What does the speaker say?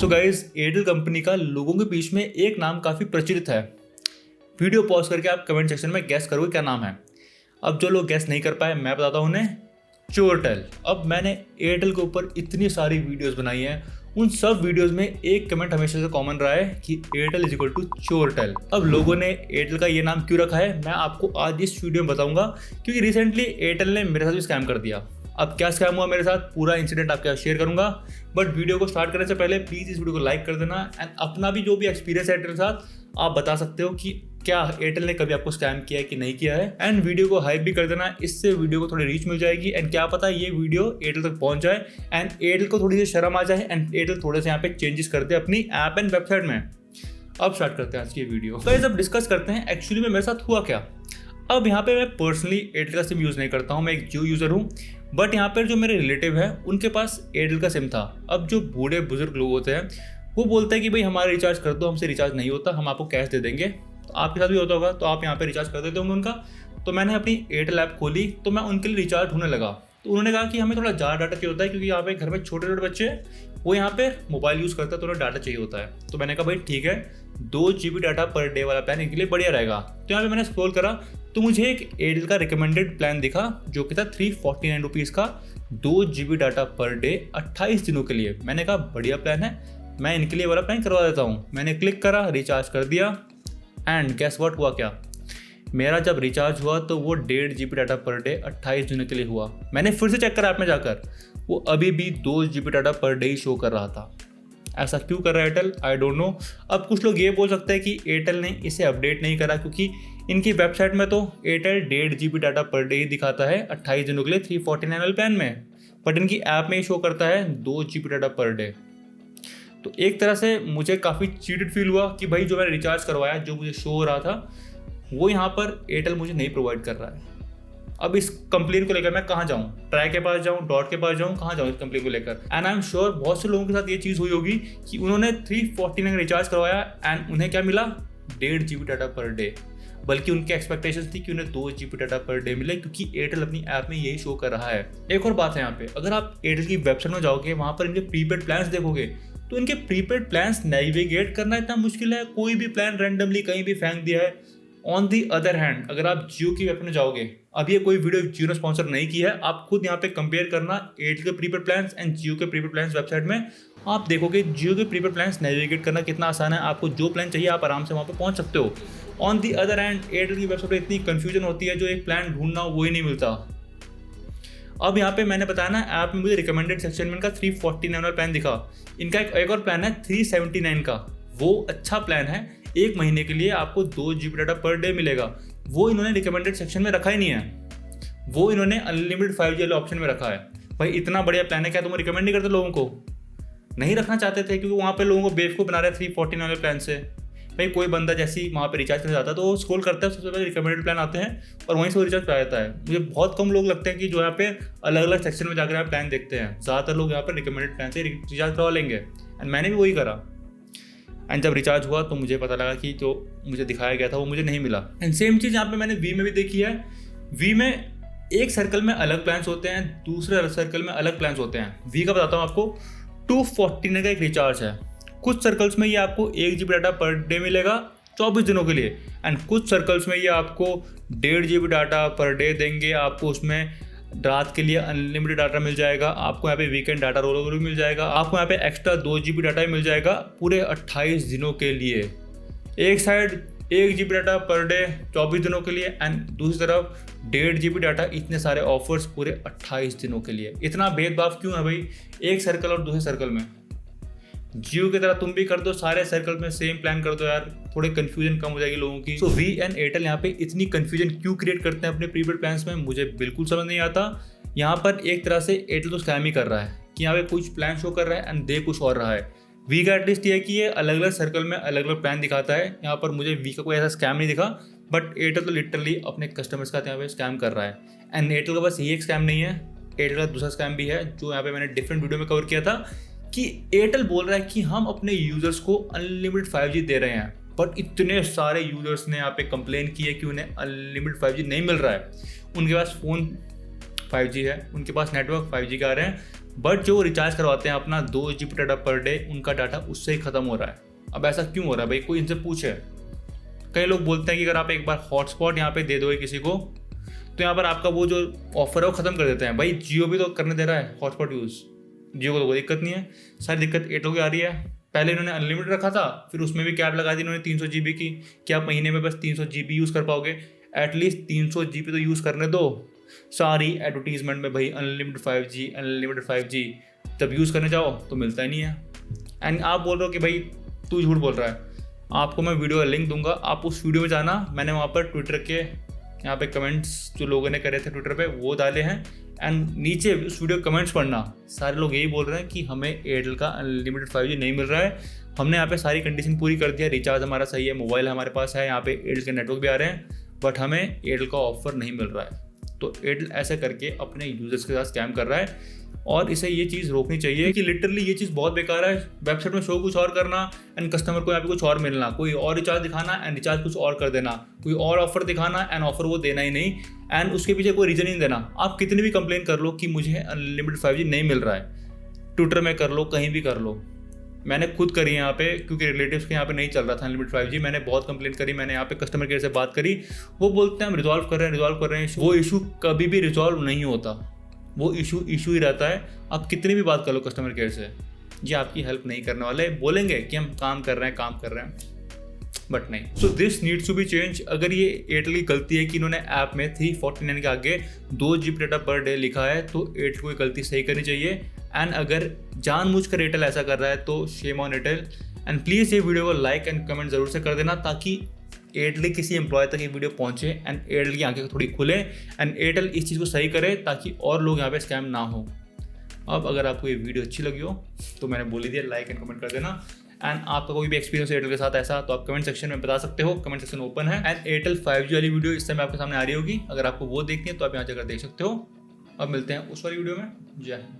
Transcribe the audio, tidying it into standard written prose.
So guys, Airtel company का लोगों के बीच में एक नाम काफ़ी प्रचलित है। वीडियो पॉज करके आप कमेंट सेक्शन में गैस करोगे क्या नाम है। अब जो लोग गैस नहीं कर पाए, मैं बताता हूँ उन्हें, चोरटेल। अब मैंने एयरटेल के ऊपर इतनी सारी वीडियोस बनाई हैं, उन सब वीडियोस में एक कमेंट हमेशा से कॉमन रहा है कि एयरटेल इज इक्वल टू चोरटेल। अब लोगों ने एयरटेल का ये नाम क्यों रखा है, मैं आपको आज इस वीडियो में बताऊंगा, क्योंकि रिसेंटली एयरटेल ने मेरे साथ भी स्कैम कर दिया। अब क्या स्कैम हुआ मेरे साथ, पूरा इंसिडेंट आपके साथ शेयर करूंगा। बट वीडियो को स्टार्ट करने से पहले प्लीज़ इस वीडियो को लाइक कर देना एंड अपना भी जो भी एक्सपीरियंस है एयरटेल के साथ आप बता सकते हो कि क्या एयरटेल ने कभी आपको स्कैम किया है कि नहीं किया है। एंड वीडियो को हाइप भी कर देना, इससे वीडियो को थोड़ी रीच मिल जाएगी एंड क्या पता ये वीडियो एयरटेल तक पहुंच जाए एंड एयरटेल को थोड़ी सी शर्म आ जाए एंड एयरटेल थोड़े से यहाँ पे चेंजेस करते हैं अपनी ऐप एंड वेबसाइट में। अब स्टार्ट करते हैं आज की वीडियो। गाइस, अब डिस्कस करते हैं एक्चुअली में मेरे साथ हुआ क्या। अब यहाँ पे मैं पर्सनली एयरटेल का सिम यूज़ नहीं करता हूँ, मैं एक जियो यूज़र हूँ। बट यहाँ पर जो मेरे रिलेटिव है उनके पास एयरटेल का सिम था। अब जो बूढ़े बुजुर्ग लोग होते हैं वो बोलते हैं कि भाई हमारा रिचार्ज कर दो, हमसे रिचार्ज नहीं होता, हम आपको कैश दे देंगे। तो आपके साथ भी होता होगा, तो आप यहाँ पे रिचार्ज कर देते होंगे उनका। तो मैंने अपनी एयरटेल ऐप खोली तो मैं उनके लिए रिचार्ज होने लगा। तो उन्होंने कहा कि हमें थोड़ा ज़्यादा डाटा चाहिए होता है, क्योंकि यहाँ पे घर में छोटे छोटे बच्चे हैं, वो यहाँ पे मोबाइल यूज़ करता है तो उन्हें डाटा चाहिए होता है। तो मैंने कहा भाई ठीक है, 2 GB डाटा पर डे वाला प्लान इनके लिए बढ़िया रहेगा। तो यहाँ पे मैंने स्क्रॉल करा तो मुझे एक एयरटेल का रिकमेंडेड प्लान दिखा जो कि था 349 रुपीज़ का, 2 GB डाटा पर डे 28 दिनों के लिए। मैंने कहा बढ़िया प्लान है, मैं इनके लिए वाला प्लान करवा देता हूँ। मैंने क्लिक करा, रिचार्ज कर दिया एंड गैस व्हाट हुआ क्या, मेरा जब रिचार्ज हुआ तो वो 1.5 GB डाटा पर डे 28 दिनों के लिए हुआ। मैंने फिर से चेक करा ऐप में जाकर, वो अभी भी 2 GB डाटा पर डे ही शो कर रहा था। ऐसा क्यों कर रहा है एयरटेल, आई डोंट नो। अब कुछ लोग ये बोल सकते हैं कि एयरटेल ने इसे अपडेट नहीं करा क्योंकि इनकी वेबसाइट में तो Airtel 1.5 GB data per day ही दिखाता है 28 दिनों के लिए 349 वाले प्लान में, बट इनकी ऐप में ही शो करता है 2 GB डाटा पर डे। तो एक तरह से मुझे काफ़ी चीटेड फील हुआ कि भाई जो मैंने रिचार्ज करवाया, जो मुझे शो हो रहा था, वो यहाँ पर एयरटेल मुझे नहीं प्रोवाइड कर रहा है। अब इस कंप्लेन को लेकर मैं कहाँ जाऊँ, ट्राई के पास जाऊँ, डॉट के पास जाऊँ, कहाँ जाऊँ इस कंप्लेन को लेकर। एंड आई एम श्योर बहुत से लोगों के साथ ये चीज़ हुई होगी कि उन्होंने 349 रिचार्ज करवाया एंड उन्हें क्या मिला, 1.5 GB डाटा पर डे। बल्कि उनकी एक्सपेक्टेशंस थी कि उन्हें 2 GB डाटा पर डे मिले, क्योंकि एयरटेल अपनी ऐप में यही शो कर रहा है। एक और बात है यहाँ पे, अगर आप एयरटेल की वेबसाइट में जाओगे, वहाँ पर इनके प्रीपेड प्लान्स देखोगे तो इनके प्रीपेड प्लान्स नेविगेट करना इतना मुश्किल है, कोई भी प्लान रैंडमली कहीं भी फेंक दिया है। ऑन दी अदर हैंड, अगर आप जियो की वेबसाइट में जाओगे, अब ये कोई वीडियो जियो ने स्पॉन्सर नहीं की है, आप खुद यहाँ पे कंपेयर करना एयरटेल के प्रीपेड प्लान्स एंड जियो के प्रीपेड प्लान्स वेबसाइट में, आप देखोगे जियो के प्रीपेड प्लान्स नेविगेट करना कितना आसान है। आपको जो प्लान चाहिए आप आराम से वहाँ पे पहुँच सकते हो। On the other hand Airtel की वेबसाइट पर इतनी कन्फ्यूजन होती है, जो एक प्लान ढूंढना वो ही नहीं मिलता। अब यहाँ पे मैंने बताया ना, ऐप में मुझे रिकमेंडेड सेक्शन में इनका 349 वाला प्लान दिखा। इनका एक और प्लान है 379 का, वो अच्छा प्लान है, 1 महीने के लिए आपको 2 GB डाटा पर डे मिलेगा। वो इन्होंने रिकमेंडेड सेक्शन में रखा ही नहीं है, वो इन्होंने अनलिमिटेड 5G वाले ऑप्शन में रखा है। भाई इतना बढ़िया प्लान है, क्या तुम रिकमेंड नहीं करते लोगों को? नहीं रखना चाहते थे, क्योंकि वहाँ पे लोगों को बेवकूफ़ बना रहे 349 वाले प्लान से। भाई कोई बंदा जैसे ही वहाँ पे रिचार्ज करने जाता है तो वो स्क्रॉल करता है, सबसे पहले रिकमेंडेड प्लान आते हैं और वहीं से वो रिचार्ज कर जाता है। मुझे बहुत कम लोग लगते हैं कि जो यहाँ पे अलग अलग सेक्शन में जाकर आप प्लान देखते हैं। ज़्यादातर लोग यहाँ पर रिकमेंडेड प्लान से रिचार्ज करवा लेंगे एंड मैंने भी वही करा। एंड जब रिचार्ज हुआ तो मुझे पता लगा कि जो मुझे दिखाया गया था वो मुझे नहीं मिला। एंड सेम चीज़ यहाँ पे मैंने वी में भी देखी है। वी में एक सर्कल में अलग प्लान्स होते हैं, दूसरे सर्कल में अलग प्लान्स होते हैं। वी का बताता हूँ आपको, 249 का एक रिचार्ज है। कुछ सर्कल्स में ये आपको 1 GB डाटा पर डे मिलेगा 24 दिनों के लिए, एंड कुछ सर्कल्स में ये आपको 1.5 GB डाटा पर डे देंगे। आपको उसमें रात के लिए अनलिमिटेड डाटा मिल जाएगा, आपको यहाँ पे वीकेंड डाटा रोल ओवर भी मिल जाएगा, आपको यहाँ पे एक्स्ट्रा 2 GB डाटा भी मिल जाएगा पूरे 28 दिनों के लिए। एक side 1 GB data per day 24 दिनों के लिए एंड दूसरी तरफ 1.5 GB डाटा, इतने सारे ऑफर्स पूरे 28 दिनों के लिए। इतना भेदभाव क्यों है भाई एक सर्कल और दूसरे सर्कल में? जियो की तरह तुम भी कर दो, सारे सर्कल में सेम प्लान कर दो यार, थोड़े कंफ्यूजन कम हो जाएगी लोगों की। सो वी एंड एयरटेल यहाँ पे इतनी कंफ्यूजन क्यों क्रिएट करते हैं अपने प्रीपेड प्लान्स में, मुझे बिल्कुल समझ नहीं आता। यहाँ पर एक तरह से एयरटेल तो स्कैम ही कर रहा है कि यहाँ पे कुछ प्लान शो कर रहा है एंड दे कुछ और रहा है। वी का एटलीस्ट ये है कि ये अलग अलग सर्कल में अलग अलग प्लान दिखाता है। यहाँ पर मुझे वी का कोई ऐसा स्कैम नहीं दिखा, बट एयरटेल तो लिटरली अपने कस्टमर्स का यहाँ पे स्कैम कर रहा है। एंड एयरटेल का बस ये एक स्कैम नहीं है, एयरटेल का दूसरा स्कैम भी है जो यहाँ पे मैंने डिफरेंट वीडियो में कवर किया था, कि एयरटेल बोल रहा है कि हम अपने यूजर्स को अनलिमिटेड 5G दे रहे हैं, बट इतने सारे यूजर्स ने यहाँ पे कंप्लेन की है कि उन्हें अनलिमिटेड 5G नहीं मिल रहा है। उनके पास फ़ोन 5G है, उनके पास नेटवर्क 5G का आ रहे हैं, बट जो रिचार्ज करवाते हैं अपना 2 GB डाटा पर डे, उनका डाटा उससे ही ख़त्म हो रहा है। अब ऐसा क्यों हो रहा है भाई, कोई इनसे पूछे। कई लोग बोलते हैं कि अगर आप एक बार हॉटस्पॉट यहाँ पे दे दोगे किसी को तो यहाँ पर आपका वो जो ऑफर है वो ख़त्म कर देते हैं। भाई जियो भी तो करने दे रहा है हॉटस्पॉट यूज़, जियो को तो कोई दिक्कत नहीं है। सारी दिक्कत एयरटेल की आ रही है। पहले इन्होंने अनलिमिटेड रखा था, फिर उसमें भी कैप लगा दी इन्होंने 300 GB की, कि आप महीने में बस 300 GB यूज़ कर पाओगे। एटलीस्ट 300 GB तो यूज़ करने दो। सारी एडवर्टीजमेंट में भाई अनलिमिटेड 5G अनलिमिटेड 5G, जब यूज़ करने जाओ तो मिलता ही नहीं है। एंड आप बोल रहे हो कि भाई तू झूठ बोल रहा है। आपको मैं वीडियो का लिंक दूंगा, आप उस वीडियो में जाना। मैंने वहाँ पर ट्विटर के यहाँ पे कमेंट्स जो लोगों ने करे थे ट्विटर पे वो डाले हैं, एंड नीचे उस वीडियो कमेंट्स पढ़ना। सारे लोग यही बोल रहे हैं कि हमें एयरटेल का अनलिमिटेड 5G नहीं मिल रहा है। हमने यहाँ पे सारी कंडीशन पूरी कर दिया, रिचार्ज हमारा सही है, मोबाइल हमारे पास है, यहाँ पे एयरटेल के नेटवर्क भी आ रहे हैं, बट हमें एयरटेल का ऑफर नहीं मिल रहा है। तो एयरटेल ऐसा करके अपने यूजर्स के साथ स्कैम कर रहा है, और इसे ये चीज़ रोकनी चाहिए कि लिटरली ये चीज़ बहुत बेकार है। वेबसाइट में शो कुछ और करना एंड कस्टमर को यहाँ पे कुछ और मिलना, कोई और रिचार्ज दिखाना एंड रिचार्ज कुछ और कर देना, कोई और ऑफर दिखाना एंड ऑफर वो देना ही नहीं, एंड उसके पीछे कोई रीज़न नहीं देना। आप कितनी भी कंप्लेन कर लो कि मुझे अनलिमिटेड 5G नहीं मिल रहा है, ट्विटर में कर लो, कहीं भी कर लो। मैंने खुद करी यहाँ पे, क्योंकि रिलेटिव्स के यहाँ पे नहीं चल रहा था अनलिमिटेड 5G। मैंने बहुत कंप्लेन करी, मैंने यहाँ पे कस्टमर केयर से बात करी, वो बोलते हैं हम रिजॉल्व कर रहे हैं। वो इशू कभी भी रिजॉल्व नहीं होता, वो इशू ही रहता है। आप कितनी भी बात कर लो कस्टमर केयर से, ये आपकी हेल्प नहीं करने वाले। बोलेंगे कि हम काम कर रहे हैं, बट नहीं। So this needs to be change. अगर ये एयरटेल की गलती है कि इन्होंने ऐप में 349 के आगे 2 GB डाटा पर डे लिखा है, तो एयरटेल को ये गलती सही करनी चाहिए। एंड अगर जानबूझकर एयरटेल ऐसा कर रहा है तो shame on Airtel. And please ये वीडियो को लाइक एंड कमेंट जरूर से कर देना, ताकि एयरटेल किसी एम्प्लॉय तक ये वीडियो पहुंचे एंड एयरटेल की आंखें थोड़ी खुले एंड एयरटेल इस चीज़ को सही करे, ताकि और लोग यहाँ पे स्कैम ना हो। अब अगर आपको ये वीडियो अच्छी लगी हो तो मैंने बोल ही दिया, लाइक एंड कमेंट कर देना। एंड आपका कोई भी एक्सपीरियंस एयरटेल के साथ ऐसा तो आप कमेंट सेक्शन में बता सकते हो, कमेंट सेक्शन ओपन है। एंड एयरटेल 5G वाली वीडियो इस समय आपके सामने आ रही होगी, अगर आपको वो देखनी है तो आप यहाँ जाकर देख सकते हो। अब मिलते हैं उस वाली वीडियो में। जय हिंद।